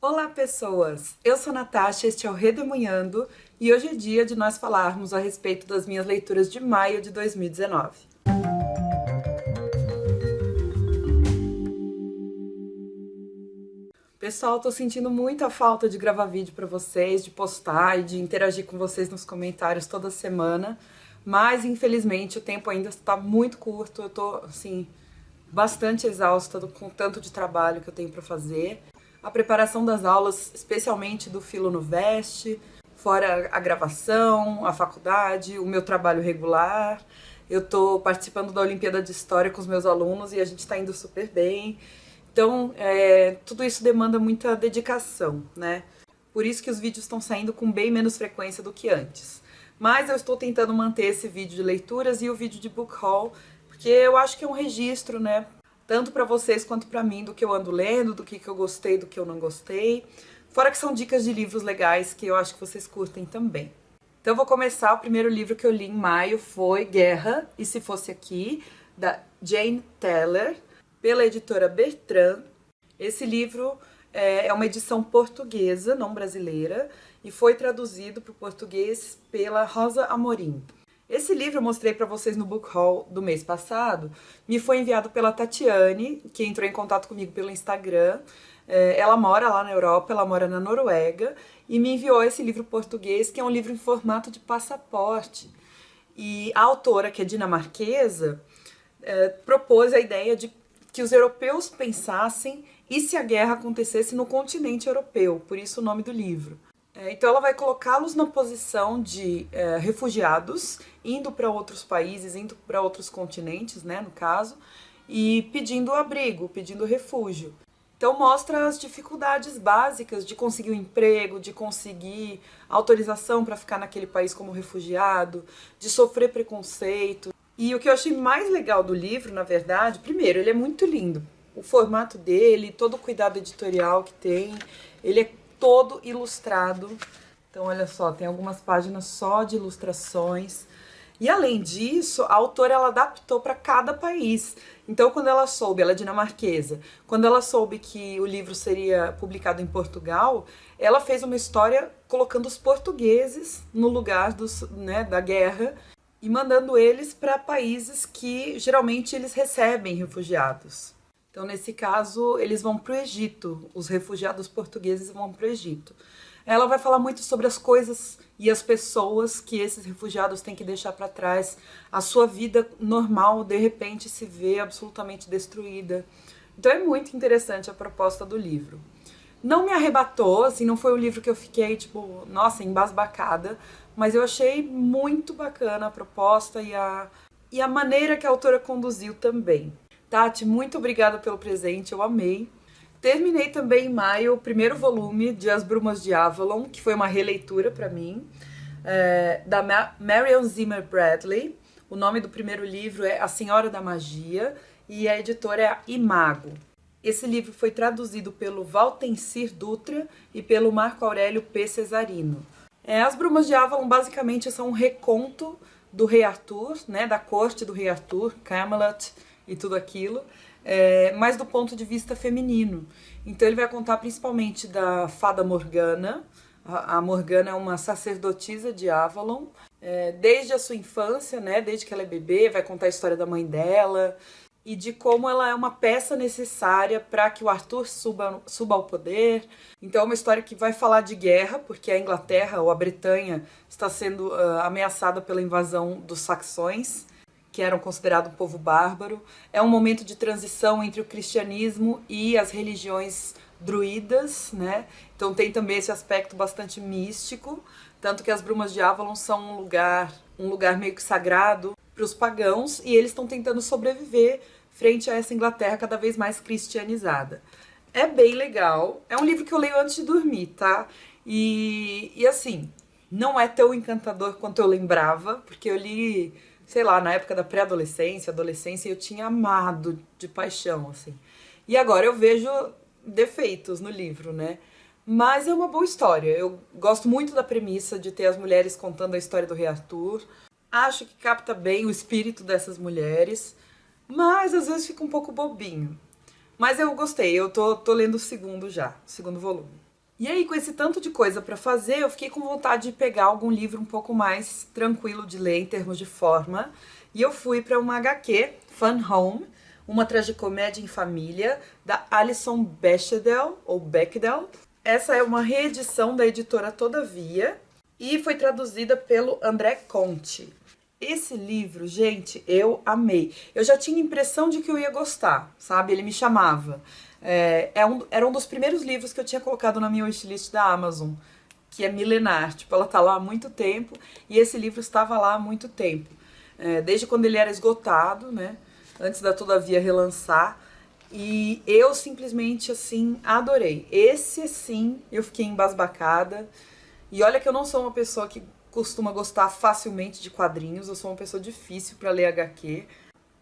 Olá, pessoas! Eu sou a Natasha, este é o Redemunhando e hoje é dia de nós falarmos a respeito das minhas leituras de maio de 2019. Pessoal, tô sentindo muita falta de gravar vídeo pra vocês, de postar e de interagir com vocês nos comentários toda semana, mas infelizmente o tempo ainda está muito curto, eu tô, assim, bastante exausta com o tanto de trabalho que eu tenho pra fazer. A preparação das aulas, especialmente do Filo no Veste, fora a gravação, a faculdade, o meu trabalho regular. Eu tô participando da Olimpíada de História com os meus alunos e a gente tá indo super bem. Então, tudo isso demanda muita dedicação, né? Por isso que os vídeos estão saindo com bem menos frequência do que antes. Mas eu estou tentando manter esse vídeo de leituras e o vídeo de book haul, porque eu acho que é um registro, né? Tanto para vocês quanto para mim, do que eu ando lendo, do que eu gostei, do que eu não gostei. Fora que são dicas de livros legais que eu acho que vocês curtem também. Então eu vou começar. O primeiro livro que eu li em maio foi Guerra, e Se Fosse Aqui, da Jane Teller, pela editora Bertrand. Esse livro é uma edição portuguesa, não brasileira, e foi traduzido para o português pela Rosa Amorim. Esse livro eu mostrei para vocês no book haul do mês passado, me foi enviado pela Tatiane, que entrou em contato comigo pelo Instagram. Ela mora lá na Europa, ela mora na Noruega, e me enviou esse livro português, que é um livro em formato de passaporte. E a autora, que é dinamarquesa, propôs a ideia de que os europeus pensassem e se a guerra acontecesse no continente europeu, por isso o nome do livro. Então ela vai colocá-los na posição de refugiados, indo para outros países, indo para outros continentes, né, no caso, e pedindo abrigo, pedindo refúgio. Então mostra as dificuldades básicas de conseguir um emprego, de conseguir autorização para ficar naquele país como refugiado, de sofrer preconceito. E o que eu achei mais legal do livro, na verdade, primeiro, ele é muito lindo. O formato dele, todo o cuidado editorial que tem, ele é todo ilustrado. Então, olha só, tem algumas páginas só de ilustrações. E além disso, a autora ela adaptou para cada país. Então, quando ela soube, ela é dinamarquesa, quando ela soube que o livro seria publicado em Portugal, ela fez uma história colocando os portugueses no lugar da guerra e mandando eles para países que geralmente eles recebem refugiados. Então, nesse caso, eles vão para o Egito, os refugiados portugueses vão para o Egito. Ela vai falar muito sobre as coisas e as pessoas que esses refugiados têm que deixar para trás. A sua vida normal, de repente, se vê absolutamente destruída. Então é muito interessante a proposta do livro. Não me arrebatou, assim, não foi o livro que eu fiquei, tipo, nossa, embasbacada, mas eu achei muito bacana a proposta e a maneira que a autora conduziu também. Tati, muito obrigada pelo presente, eu amei. Terminei também em maio o primeiro volume de As Brumas de Avalon, que foi uma releitura para mim, da Marion Zimmer Bradley. O nome do primeiro livro é A Senhora da Magia e a editora é a Imago. Esse livro foi traduzido pelo Valtencir Dutra e pelo Marco Aurélio P. Cesarino. As Brumas de Avalon basicamente são um reconto do Rei Arthur, né, da corte do Rei Arthur, Camelot e tudo aquilo, mas do ponto de vista feminino. Então ele vai contar principalmente da fada Morgana. A Morgana é uma sacerdotisa de Avalon, desde a sua infância, né, desde que ela é bebê, vai contar a história da mãe dela e de como ela é uma peça necessária para que o Arthur suba ao poder. Então é uma história que vai falar de guerra, porque a Inglaterra ou a Bretanha está sendo ameaçada pela invasão dos saxões, que eram considerados um povo bárbaro. É um momento de transição entre o cristianismo e as religiões druidas, né? Então tem também esse aspecto bastante místico, tanto que as Brumas de Avalon são um lugar meio que sagrado para os pagãos, e eles estão tentando sobreviver frente a essa Inglaterra cada vez mais cristianizada. É bem legal, é um livro que eu leio antes de dormir, tá? E assim, não é tão encantador quanto eu lembrava, porque eu li, sei lá, na época da pré-adolescência, adolescência, eu tinha amado de paixão, assim. E agora eu vejo defeitos no livro, né? Mas é uma boa história. Eu gosto muito da premissa de ter as mulheres contando a história do Rei Arthur. Acho que capta bem o espírito dessas mulheres, mas às vezes fica um pouco bobinho. Mas eu gostei, eu tô lendo o segundo volume. E aí, com esse tanto de coisa pra fazer, eu fiquei com vontade de pegar algum livro um pouco mais tranquilo de ler em termos de forma. E eu fui para uma HQ, Fun Home, uma tragicomédia em família, da Alison Bechdel, ou Bechdel. Essa é uma reedição da editora Todavia e foi traduzida pelo André Conte. Esse livro, gente, eu amei. Eu já tinha a impressão de que eu ia gostar, sabe? Ele me chamava. Era um dos primeiros livros que eu tinha colocado na minha wishlist da Amazon, que é milenar. Tipo, ela tá lá há muito tempo e esse livro estava lá há muito tempo. Desde quando ele era esgotado, né? Antes da Todavia relançar. E eu simplesmente, assim, adorei. Esse, sim, eu fiquei embasbacada. E olha que eu não sou uma pessoa que costuma gostar facilmente de quadrinhos, eu sou uma pessoa difícil para ler HQ.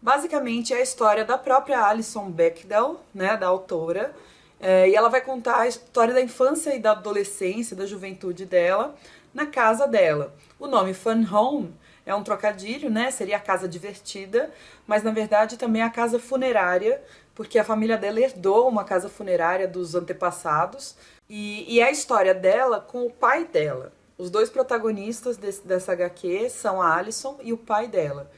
Basicamente é a história da própria Alison Bechdel, né, da autora, e ela vai contar a história da infância e da adolescência, da juventude dela, na casa dela. O nome Fun Home é um trocadilho, né, seria a casa divertida, mas na verdade também é a casa funerária, porque a família dela herdou uma casa funerária dos antepassados, e é a história dela com o pai dela. Os dois protagonistas dessa HQ são a Alison e o pai dela.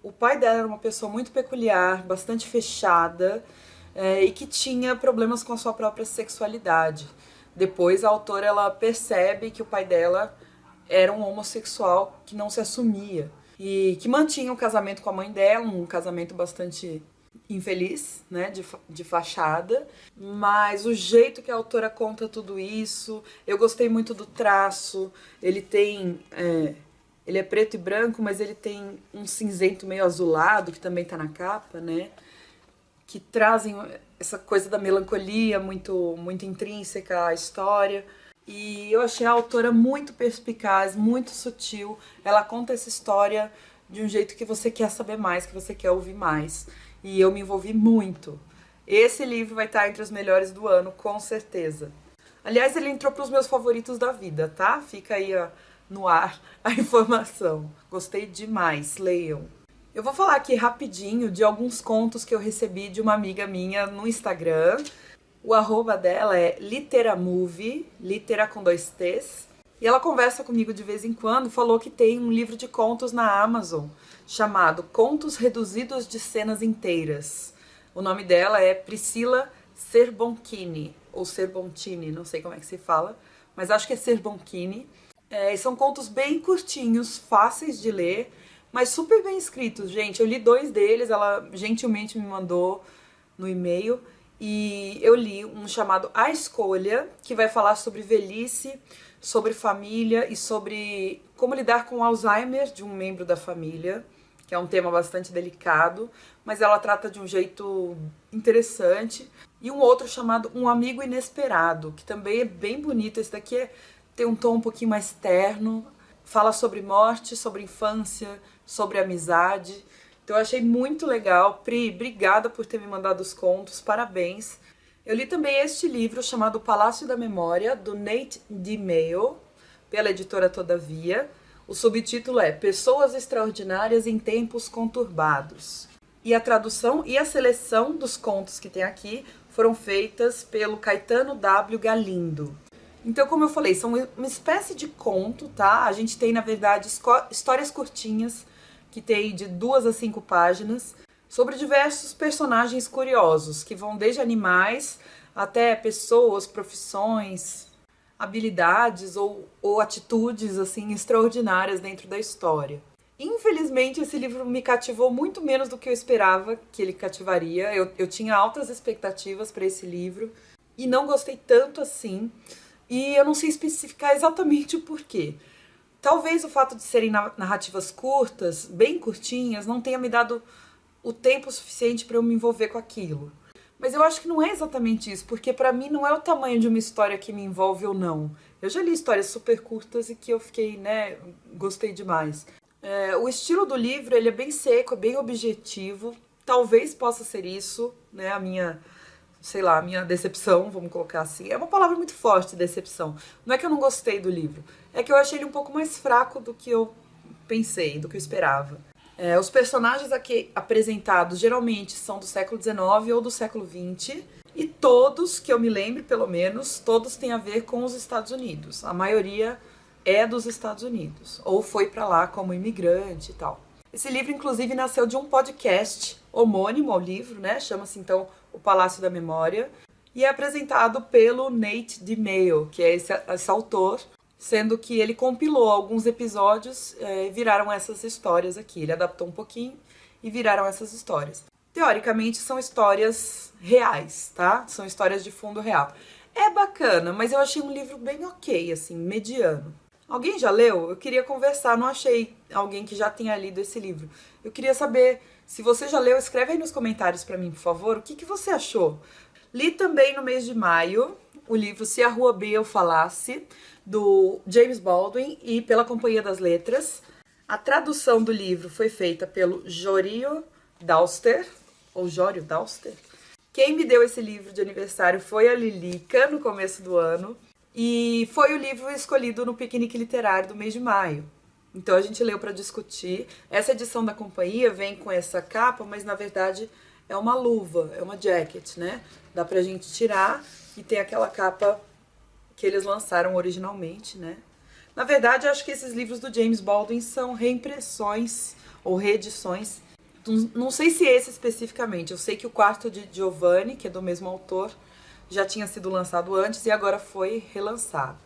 O pai dela era uma pessoa muito peculiar, bastante fechada, e que tinha problemas com a sua própria sexualidade. Depois a autora ela percebe que o pai dela era um homossexual que não se assumia e que mantinha o casamento com a mãe dela, um casamento bastante infeliz, né, de fachada, mas o jeito que a autora conta tudo isso, eu gostei muito do traço. Ele é preto e branco, mas ele tem um cinzento meio azulado, que também tá na capa, né, que trazem essa coisa da melancolia muito, muito intrínseca à história. E eu achei a autora muito perspicaz, muito sutil. Ela conta essa história de um jeito que você quer saber mais, que você quer ouvir mais. E eu me envolvi muito. Esse livro vai estar entre os melhores do ano, com certeza. Aliás, ele entrou para os meus favoritos da vida, tá? Fica aí no ar a informação. Gostei demais, leiam. Eu vou falar aqui rapidinho de alguns contos que eu recebi de uma amiga minha no Instagram. O arroba dela é literamovie, litera com 2 T's. E ela conversa comigo de vez em quando, falou que tem um livro de contos na Amazon chamado Contos Reduzidos de Cenas Inteiras. O nome dela é Priscila Serboncini, ou Serboncini, não sei como é que se fala, mas acho que é Serboncini. São contos bem curtinhos, fáceis de ler, mas super bem escritos, gente. Eu li 2 deles, ela gentilmente me mandou no e-mail, e eu li um chamado A Escolha, que vai falar sobre velhice, sobre família e sobre como lidar com o Alzheimer de um membro da família, que é um tema bastante delicado, mas ela trata de um jeito interessante. E um outro chamado Um Amigo Inesperado, que também é bem bonito. Esse daqui tem um tom um pouquinho mais terno, fala sobre morte, sobre infância, sobre amizade. Então eu achei muito legal. Pri, obrigada por ter me mandado os contos, parabéns. Eu li também este livro chamado Palácio da Memória, do Nate DiMeo, pela editora Todavia. O subtítulo é Pessoas Extraordinárias em Tempos Conturbados. E a tradução e a seleção dos contos que tem aqui foram feitas pelo Caetano W. Galindo. Então, como eu falei, são uma espécie de conto, tá? A gente tem, na verdade, histórias curtinhas, que tem de 2 a 5 páginas, sobre diversos personagens curiosos, que vão desde animais até pessoas, profissões, habilidades ou atitudes assim extraordinárias dentro da história. Infelizmente, esse livro me cativou muito menos do que eu esperava que ele cativaria. Eu tinha altas expectativas para esse livro e não gostei tanto assim. E eu não sei especificar exatamente o porquê. Talvez o fato de serem narrativas curtas, bem curtinhas, não tenha me dado o tempo suficiente para eu me envolver com aquilo. Mas eu acho que não é exatamente isso, porque pra mim não é o tamanho de uma história que me envolve ou não. Eu já li histórias super curtas e que eu fiquei, né, gostei demais. O estilo do livro, ele é bem seco, é bem objetivo. Talvez possa ser isso, né, a minha decepção, vamos colocar assim. É uma palavra muito forte, decepção. Não é que eu não gostei do livro, é que eu achei ele um pouco mais fraco do que eu pensei, do que eu esperava. Os personagens aqui apresentados geralmente são do século XIX ou do século XX, e todos, que eu me lembre pelo menos, todos têm a ver com os Estados Unidos. A maioria é dos Estados Unidos, ou foi para lá como imigrante e tal. Esse livro, inclusive, nasceu de um podcast homônimo ao livro, né? Chama-se, então, O Palácio da Memória, e é apresentado pelo Nate DiMeo, que é esse autor, sendo que ele compilou alguns episódios e viraram essas histórias aqui. Ele adaptou um pouquinho e viraram essas histórias. Teoricamente, são histórias reais, tá? São histórias de fundo real. É bacana, mas eu achei um livro bem ok, assim, mediano. Alguém já leu? Eu queria conversar, não achei alguém que já tenha lido esse livro. Eu queria saber, se você já leu, escreve aí nos comentários pra mim, por favor, o que você achou? Li também no mês de maio o livro Se a Rua B Eu Falasse, do James Baldwin e pela Companhia das Letras. A tradução do livro foi feita pelo Jório Dauster, ou Jório Dauster. Quem me deu esse livro de aniversário foi a Lilica, no começo do ano, e foi o livro escolhido no piquenique literário do mês de maio. Então a gente leu para discutir. Essa edição da companhia vem com essa capa, mas na verdade é uma luva, é uma jacket, né? Dá pra gente tirar e tem aquela capa que eles lançaram originalmente, né? Na verdade, eu acho que esses livros do James Baldwin são reimpressões ou reedições. Não sei se esse especificamente. Eu sei que o Quarto de Giovanni, que é do mesmo autor, já tinha sido lançado antes e agora foi relançado.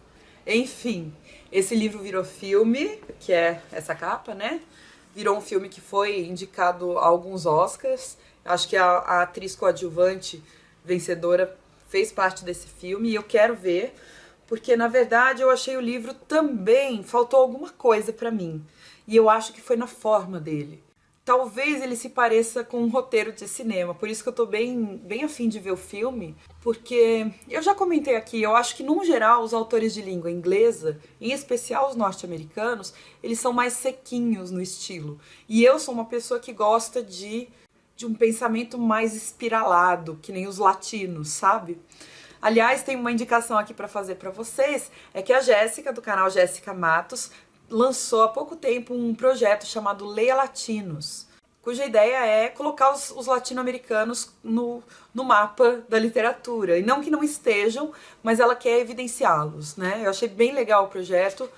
Enfim, esse livro virou filme, que é essa capa, né? Virou um filme que foi indicado a alguns Oscars. Acho que a atriz coadjuvante vencedora fez parte desse filme e eu quero ver, porque na verdade eu achei o livro também, faltou alguma coisa pra mim. E eu acho que foi na forma dele. Talvez ele se pareça com um roteiro de cinema, por isso que eu tô bem afim de ver o filme, porque eu já comentei aqui, eu acho que, num geral, os autores de língua inglesa, em especial os norte-americanos, eles são mais sequinhos no estilo. E eu sou uma pessoa que gosta de um pensamento mais espiralado, que nem os latinos, sabe? Aliás, tem uma indicação aqui para fazer para vocês, é que a Jéssica, do canal Jéssica Matos, lançou há pouco tempo um projeto chamado Leia Latinos, cuja ideia é colocar os latino-americanos no mapa da literatura. E não que não estejam, mas ela quer evidenciá-los, né? Eu achei bem legal o projeto.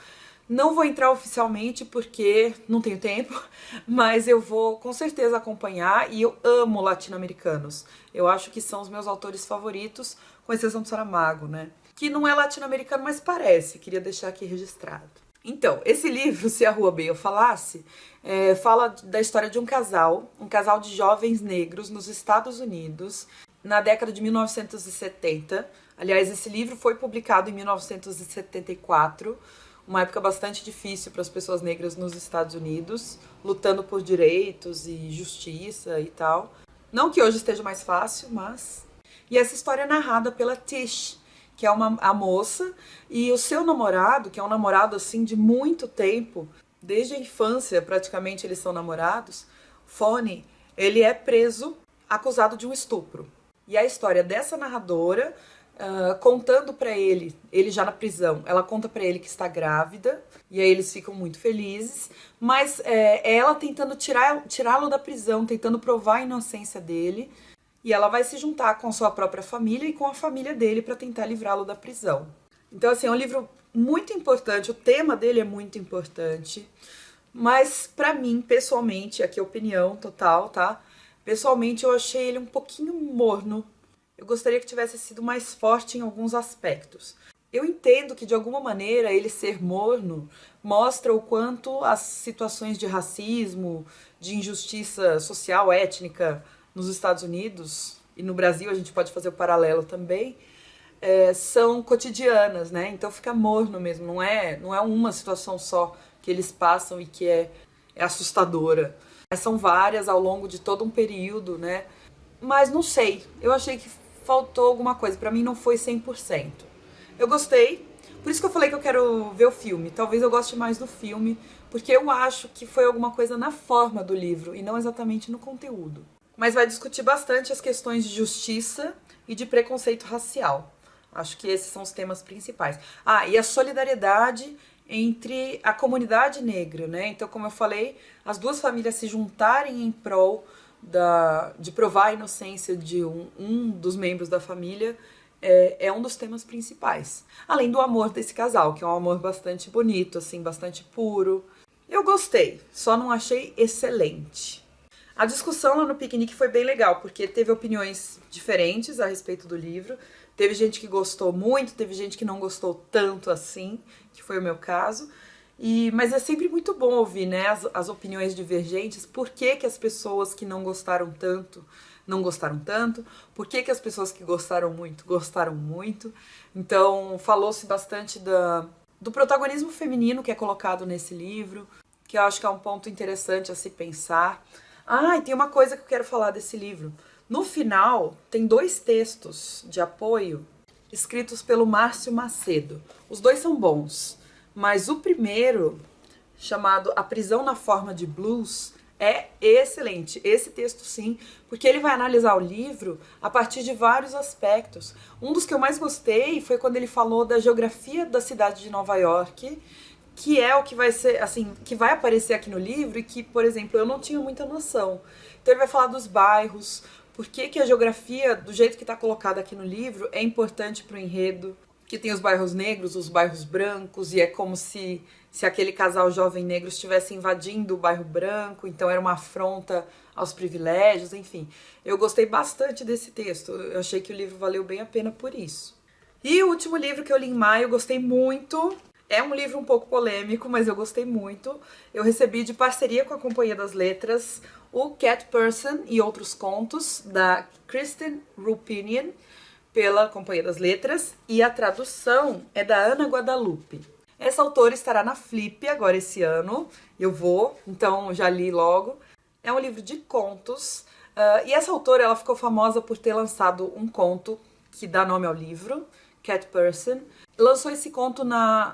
Não vou entrar oficialmente porque não tenho tempo, mas eu vou com certeza acompanhar e eu amo latino-americanos. Eu acho que são os meus autores favoritos, com exceção do Saramago, né? Que não é latino-americano, mas parece. Queria deixar aqui registrado. Então, esse livro, Se a Rua B Eu Falasse, fala da história de um casal de jovens negros nos Estados Unidos, na década de 1970. Aliás, esse livro foi publicado em 1974, uma época bastante difícil para as pessoas negras nos Estados Unidos, lutando por direitos e justiça e tal. Não que hoje esteja mais fácil, mas... E essa história é narrada pela Tish, que é a moça, e o seu namorado, que é um namorado assim de muito tempo, desde a infância praticamente eles são namorados, Fonny, ele é preso acusado de um estupro. E a história dessa narradora, contando pra ele já na prisão, ela conta pra ele que está grávida, e aí eles ficam muito felizes, mas ela tentando tirá-lo da prisão, tentando provar a inocência dele, e ela vai se juntar com a sua própria família e com a família dele para tentar livrá-lo da prisão. Então, assim, é um livro muito importante, o tema dele é muito importante, mas pra mim, pessoalmente, aqui é opinião total, tá? Pessoalmente, eu achei ele um pouquinho morno. Eu gostaria que tivesse sido mais forte em alguns aspectos. Eu entendo que, de alguma maneira, ele ser morno mostra o quanto as situações de racismo, de injustiça social, étnica, nos Estados Unidos, e no Brasil a gente pode fazer o paralelo também, são cotidianas, né? Então fica morno mesmo, não é uma situação só que eles passam e que é assustadora. São várias ao longo de todo um período, né? Mas não sei, eu achei que faltou alguma coisa, pra mim não foi 100%. Eu gostei, por isso que eu falei que eu quero ver o filme. Talvez eu goste mais do filme, porque eu acho que foi alguma coisa na forma do livro e não exatamente no conteúdo. Mas vai discutir bastante as questões de justiça e de preconceito racial. Acho que esses são os temas principais. Ah, e a solidariedade entre a comunidade negra, né? Então, como eu falei, as duas famílias se juntarem em prol de provar a inocência de um dos membros da família é um dos temas principais. Além do amor desse casal, que é um amor bastante bonito, assim, bastante puro. Eu gostei, só não achei excelente. A discussão lá no piquenique foi bem legal, porque teve opiniões diferentes a respeito do livro. Teve gente que gostou muito, teve gente que não gostou tanto assim, que foi o meu caso. Mas é sempre muito bom ouvir, né, as opiniões divergentes. Por que que as pessoas que não gostaram tanto, não gostaram tanto? Por que que as pessoas que gostaram muito, gostaram muito? Então, falou-se bastante do protagonismo feminino que é colocado nesse livro, que eu acho que é um ponto interessante a se pensar. E tem uma coisa que eu quero falar desse livro. No final, tem 2 textos de apoio escritos pelo Márcio Macedo. Os 2 são bons, mas o primeiro, chamado A Prisão na Forma de Blues, é excelente. Esse texto sim, porque ele vai analisar o livro a partir de vários aspectos. Um dos que eu mais gostei foi quando ele falou da geografia da cidade de Nova York, que é o que vai ser, assim, que vai aparecer aqui no livro e que, por exemplo, eu não tinha muita noção. Então ele vai falar dos bairros, por que a geografia, do jeito que está colocada aqui no livro, é importante para o enredo, que tem os bairros negros, os bairros brancos, e é como se aquele casal jovem negro estivesse invadindo o bairro branco, então era uma afronta aos privilégios, enfim. Eu gostei bastante desse texto, eu achei que o livro valeu bem a pena por isso. E o último livro que eu li em maio, eu gostei muito. É um livro um pouco polêmico, mas eu gostei muito. Eu recebi de parceria com a Companhia das Letras o Cat Person e Outros Contos, da Kristen Rupinian, pela Companhia das Letras, e a tradução é da Ana Guadalupe. Essa autora estará na Flip agora esse ano, eu vou, então já li logo. É um livro de contos, e essa autora ela ficou famosa por ter lançado um conto que dá nome ao livro, Cat Person. Lançou esse conto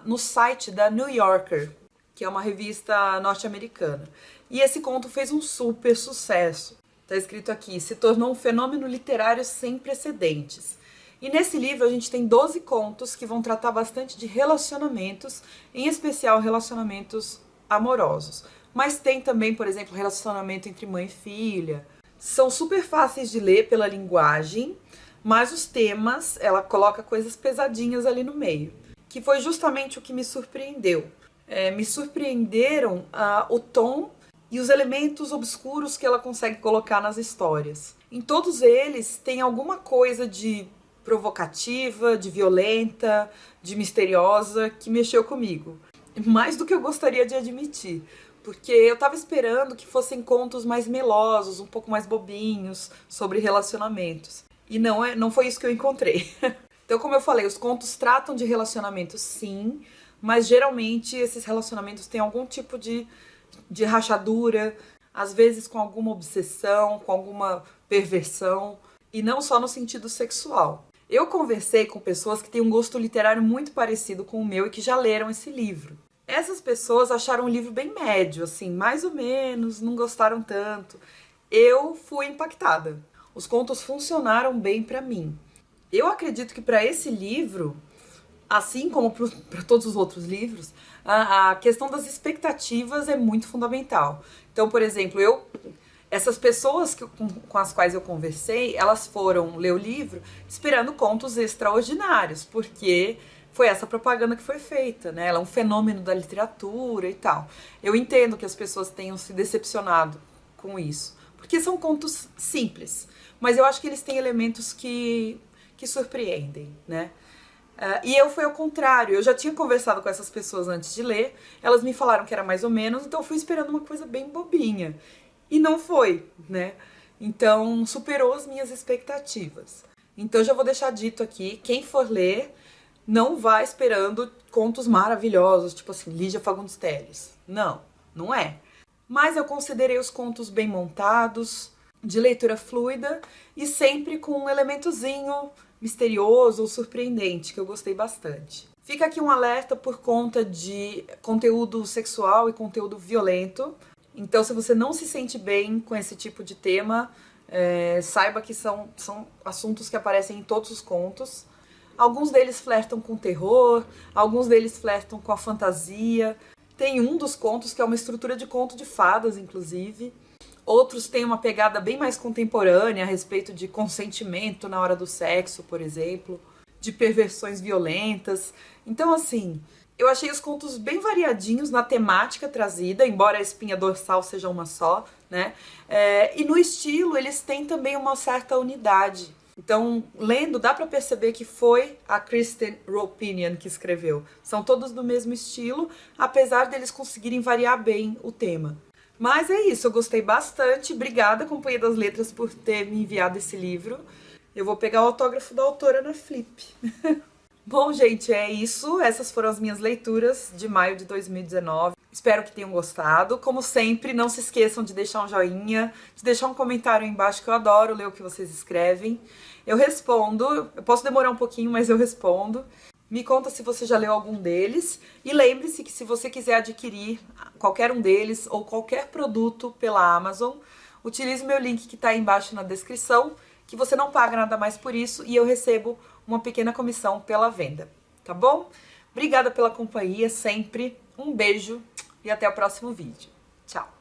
no site da New Yorker, que é uma revista norte-americana. E esse conto fez um super sucesso. Está escrito aqui, se tornou um fenômeno literário sem precedentes. E nesse livro a gente tem 12 contos que vão tratar bastante de relacionamentos, em especial relacionamentos amorosos. Mas tem também, por exemplo, relacionamento entre mãe e filha. São super fáceis de ler pela linguagem, mas os temas, ela coloca coisas pesadinhas ali no meio, que foi justamente o que me surpreendeu. Me surpreenderam o tom e os elementos obscuros que ela consegue colocar nas histórias. Em todos eles tem alguma coisa de provocativa, de violenta, de misteriosa, que mexeu comigo. Mais do que eu gostaria de admitir. Porque eu estava esperando que fossem contos mais melosos, um pouco mais bobinhos, sobre relacionamentos. E não foi isso que eu encontrei. Então, como eu falei, os contos tratam de relacionamentos, sim, mas geralmente esses relacionamentos têm algum tipo de rachadura, às vezes com alguma obsessão, com alguma perversão, e não só no sentido sexual. Eu conversei com pessoas que têm um gosto literário muito parecido com o meu e que já leram esse livro. Essas pessoas acharam o livro bem médio, assim, mais ou menos, não gostaram tanto. Eu fui impactada. Os contos funcionaram bem para mim. Eu acredito que para esse livro, assim como para todos os outros livros, a questão das expectativas é muito fundamental. Então, por exemplo, essas pessoas com as quais eu conversei, elas foram ler o livro esperando contos extraordinários, porque foi essa propaganda que foi feita, né? Ela é um fenômeno da literatura e tal. Eu entendo que as pessoas tenham se decepcionado com isso, porque são contos simples, mas eu acho que eles têm elementos que surpreendem, né? E foi ao contrário, eu já tinha conversado com essas pessoas antes de ler, elas me falaram que era mais ou menos, então eu fui esperando uma coisa bem bobinha. E não foi, né? Então superou as minhas expectativas. Então já vou deixar dito aqui, quem for ler, não vá esperando contos maravilhosos, tipo assim, Lígia Fagundes Telles. Não é. Mas eu considerei os contos bem montados, de leitura fluida e sempre com um elementozinho misterioso ou surpreendente, que eu gostei bastante. Fica aqui um alerta por conta de conteúdo sexual e conteúdo violento. Então, se você não se sente bem com esse tipo de tema, saiba que são assuntos que aparecem em todos os contos. Alguns deles flertam com terror, alguns deles flertam com a fantasia. Tem um dos contos que é uma estrutura de conto de fadas, inclusive. Outros têm uma pegada bem mais contemporânea a respeito de consentimento na hora do sexo, por exemplo, de perversões violentas. Então, assim, eu achei os contos bem variadinhos na temática trazida, embora a espinha dorsal seja uma só, né? E no estilo eles têm também uma certa unidade. Então, lendo, dá pra perceber que foi a Kristen Ropinian que escreveu. São todos do mesmo estilo, apesar deles conseguirem variar bem o tema. Mas é isso, eu gostei bastante. Obrigada, Companhia das Letras, por ter me enviado esse livro. Eu vou pegar o autógrafo da autora na Flip. Bom, gente, é isso. Essas foram as minhas leituras de maio de 2019. Espero que tenham gostado. Como sempre, não se esqueçam de deixar um joinha, de deixar um comentário aí embaixo, que eu adoro ler o que vocês escrevem. Eu respondo. Eu posso demorar um pouquinho, mas eu respondo. Me conta se você já leu algum deles. E lembre-se que se você quiser adquirir qualquer um deles ou qualquer produto pela Amazon, utilize meu link que está aí embaixo na descrição, que você não paga nada mais por isso e eu recebo uma pequena comissão pela venda, tá bom? Obrigada pela companhia sempre, um beijo e até o próximo vídeo. Tchau!